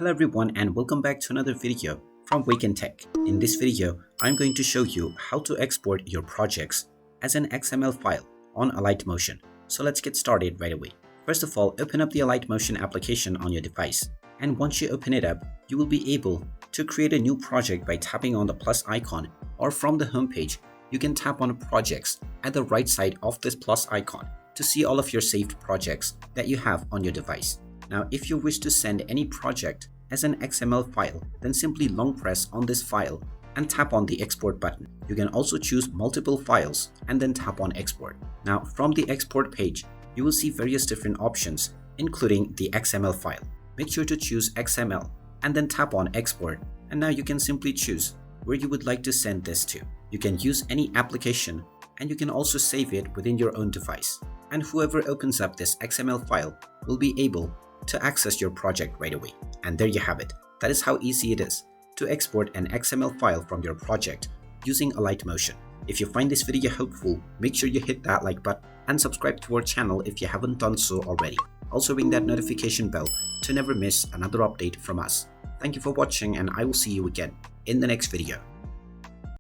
Hello everyone and welcome back to another video from Wake&Tech. In this video, I'm going to show you how to export your projects as an XML file on Alight Motion. So let's get started right away. First of all, open up the Alight Motion application on your device. And once you open it up, you will be able to create a new project by tapping on the plus icon, or from the home page, you can tap on projects at the right side of this plus icon to see all of your saved projects that you have on your device. Now, if you wish to send any project as an XML file, then simply long press on this file and tap on the export button. You can also choose multiple files and then tap on export. Now, from the export page, you will see various different options, including the XML file. Make sure to choose XML and then tap on export. And now you can simply choose where you would like to send this to. You can use any application and you can also save it within your own device. And whoever opens up this XML file will be able to access your project right away. And there you have it. That is how easy it is to export an XML file from your project using Alight Motion. If you find this video helpful, make sure you hit that like button and subscribe to our channel if you haven't done so already. Also ring that notification bell to never miss another update from us. Thank you for watching and I will see you again in the next video.